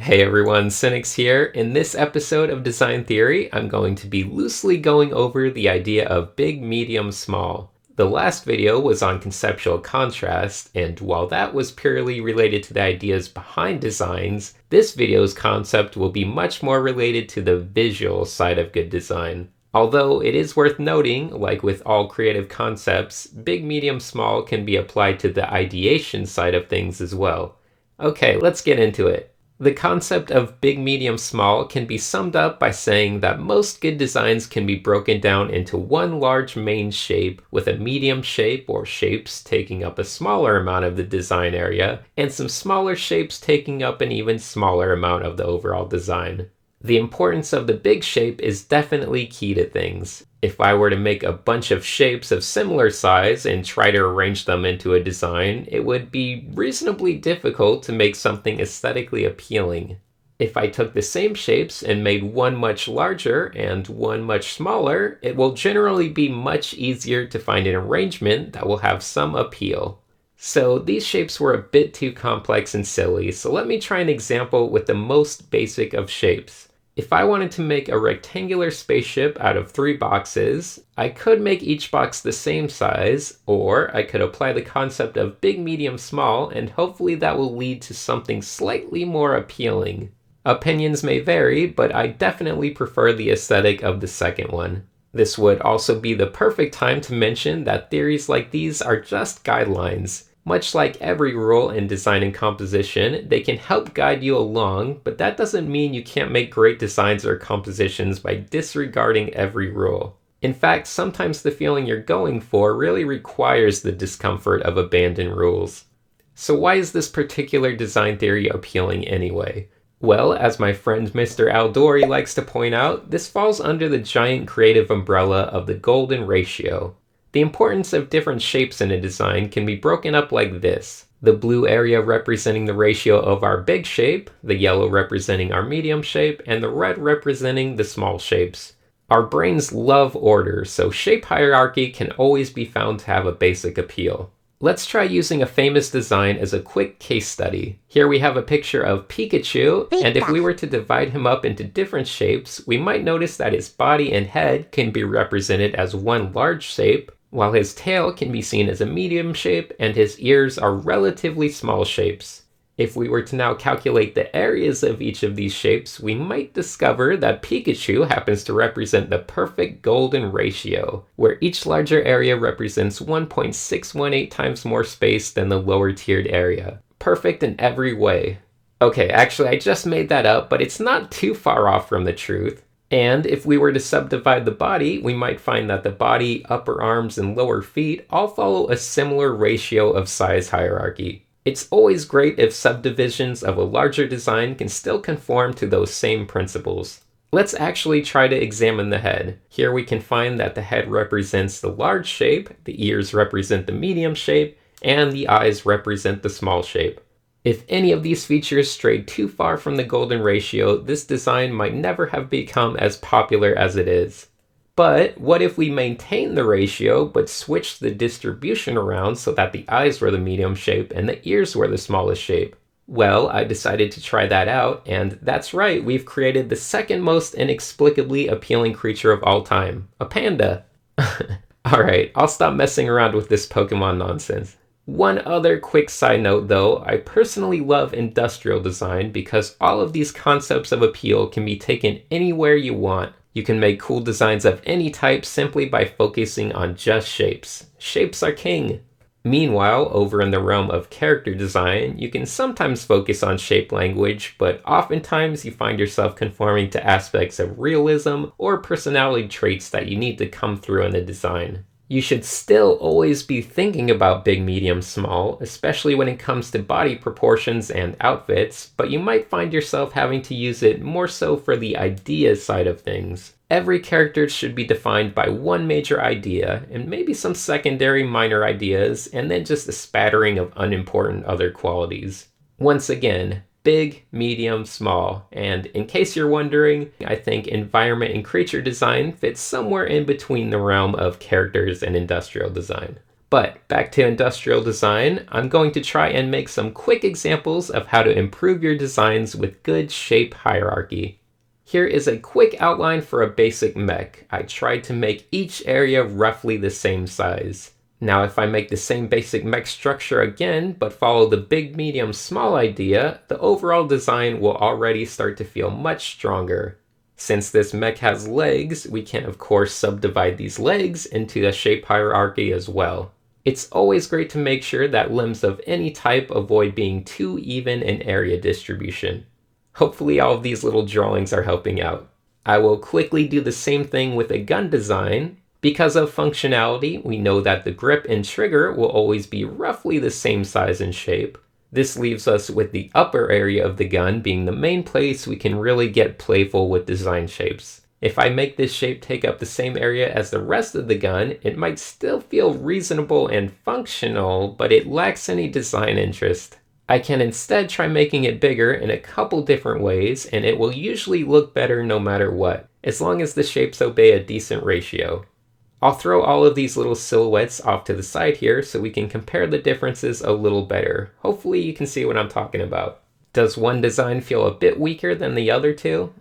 Hey everyone, Cynics here. In this episode of Design Theory, I'm going to be loosely going over the idea of big, medium, small. The last video was on conceptual contrast, and while that was purely related to the ideas behind designs, this video's concept will be much more related to the visual side of good design. Although it is worth noting, like with all creative concepts, big, medium, small can be applied to the ideation side of things as well. Okay, let's get into it. The concept of big, medium, small can be summed up by saying that most good designs can be broken down into one large main shape with a medium shape or shapes taking up a smaller amount of the design area and some smaller shapes taking up an even smaller amount of the overall design. The importance of the big shape is definitely key to things. If I were to make a bunch of shapes of similar size and try to arrange them into a design, it would be reasonably difficult to make something aesthetically appealing. If I took the same shapes and made one much larger and one much smaller, it will generally be much easier to find an arrangement that will have some appeal. So these shapes were a bit too complex and silly, so let me try an example with the most basic of shapes. If I wanted to make a rectangular spaceship out of 3 boxes, I could make each box the same size, or I could apply the concept of big, medium, small, and hopefully that will lead to something slightly more appealing. Opinions may vary, but I definitely prefer the aesthetic of the second one. This would also be the perfect time to mention that theories like these are just guidelines. Much like every rule in design and composition, they can help guide you along, but that doesn't mean you can't make great designs or compositions by disregarding every rule. In fact, sometimes the feeling you're going for really requires the discomfort of abandoned rules. So why is this particular design theory appealing anyway? Well, as my friend Mr. Aldori likes to point out, this falls under the giant creative umbrella of the golden ratio. The importance of different shapes in a design can be broken up like this. The blue area representing the ratio of our big shape, the yellow representing our medium shape, and the red representing the small shapes. Our brains love order, so shape hierarchy can always be found to have a basic appeal. Let's try using a famous design as a quick case study. Here we have a picture of Pikachu, and if we were to divide him up into different shapes, we might notice that his body and head can be represented as one large shape, while his tail can be seen as a medium shape and his ears are relatively small shapes. If we were to now calculate the areas of each of these shapes, we might discover that Pikachu happens to represent the perfect golden ratio, where each larger area represents 1.618 times more space than the lower tiered area. Perfect in every way. Okay, actually I just made that up, but it's not too far off from the truth. And if we were to subdivide the body, we might find that the body, upper arms, and lower feet all follow a similar ratio of size hierarchy. It's always great if subdivisions of a larger design can still conform to those same principles. Let's actually try to examine the head. Here we can find that the head represents the large shape, the ears represent the medium shape, and the eyes represent the small shape. If any of these features strayed too far from the golden ratio, this design might never have become as popular as it is. But what if we maintained the ratio but switched the distribution around so that the eyes were the medium shape and the ears were the smallest shape? Well, I decided to try that out, and that's right, we've created the second most inexplicably appealing creature of all time, a panda. Alright, I'll stop messing around with this Pokemon nonsense. One other quick side note though, I personally love industrial design because all of these concepts of appeal can be taken anywhere you want. You can make cool designs of any type simply by focusing on just shapes. Shapes are king. Meanwhile, over in the realm of character design, you can sometimes focus on shape language, but oftentimes you find yourself conforming to aspects of realism or personality traits that you need to come through in the design. You should still always be thinking about big, medium, small, especially when it comes to body proportions and outfits, but you might find yourself having to use it more so for the idea side of things. Every character should be defined by one major idea, and maybe some secondary minor ideas, and then just a spattering of unimportant other qualities. Once again, big, medium, small, and in case you're wondering, I think environment and creature design fits somewhere in between the realm of characters and industrial design. But back to industrial design, I'm going to try and make some quick examples of how to improve your designs with good shape hierarchy. Here is a quick outline for a basic mech. I tried to make each area roughly the same size. Now if I make the same basic mech structure again, but follow the big, medium, small idea, the overall design will already start to feel much stronger. Since this mech has legs, we can of course subdivide these legs into a shape hierarchy as well. It's always great to make sure that limbs of any type avoid being too even in area distribution. Hopefully all of these little drawings are helping out. I will quickly do the same thing with a gun design. Because of functionality, we know that the grip and trigger will always be roughly the same size and shape. This leaves us with the upper area of the gun being the main place we can really get playful with design shapes. If I make this shape take up the same area as the rest of the gun, it might still feel reasonable and functional, but it lacks any design interest. I can instead try making it bigger in a couple different ways, and it will usually look better no matter what, as long as the shapes obey a decent ratio. I'll throw all of these little silhouettes off to the side here so we can compare the differences a little better. Hopefully you can see what I'm talking about. Does one design feel a bit weaker than the other two?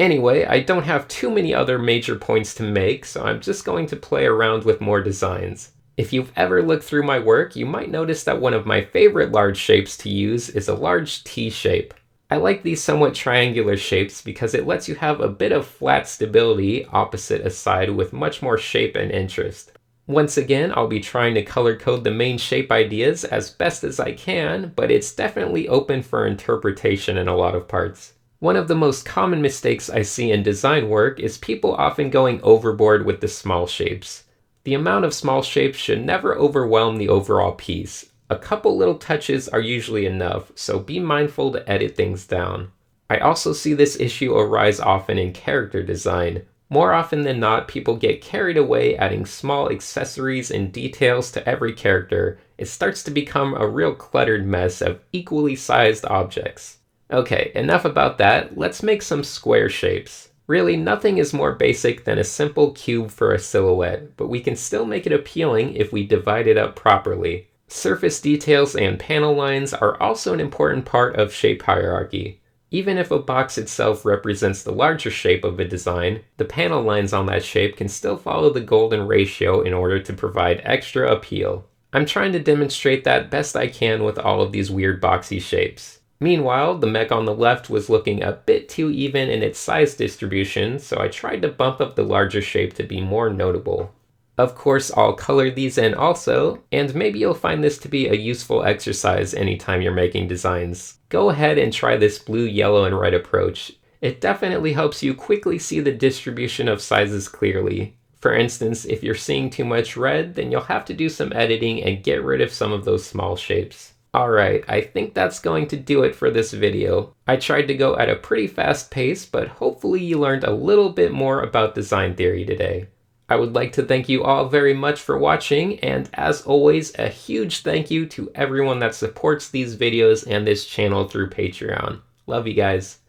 Anyway, I don't have too many other major points to make, so I'm just going to play around with more designs. If you've ever looked through my work, you might notice that one of my favorite large shapes to use is a large T shape. I like these somewhat triangular shapes because it lets you have a bit of flat stability opposite a side with much more shape and interest. Once again, I'll be trying to color code the main shape ideas as best as I can, but it's definitely open for interpretation in a lot of parts. One of the most common mistakes I see in design work is people often going overboard with the small shapes. The amount of small shapes should never overwhelm the overall piece. A couple little touches are usually enough, so be mindful to edit things down. I also see this issue arise often in character design. More often than not, people get carried away adding small accessories and details to every character. It starts to become a real cluttered mess of equally sized objects. Okay, enough about that. Let's make some square shapes. Really, nothing is more basic than a simple cube for a silhouette, but we can still make it appealing if we divide it up properly. Surface details and panel lines are also an important part of shape hierarchy. Even if a box itself represents the larger shape of a design, the panel lines on that shape can still follow the golden ratio in order to provide extra appeal. I'm trying to demonstrate that best I can with all of these weird boxy shapes. Meanwhile, the mech on the left was looking a bit too even in its size distribution, so I tried to bump up the larger shape to be more notable. Of course, I'll color these in also, and maybe you'll find this to be a useful exercise anytime you're making designs. Go ahead and try this blue, yellow, and red approach. It definitely helps you quickly see the distribution of sizes clearly. For instance, if you're seeing too much red, then you'll have to do some editing and get rid of some of those small shapes. Alright, I think that's going to do it for this video. I tried to go at a pretty fast pace, but hopefully you learned a little bit more about design theory today. I would like to thank you all very much for watching, and as always, a huge thank you to everyone that supports these videos and this channel through Patreon. Love you guys.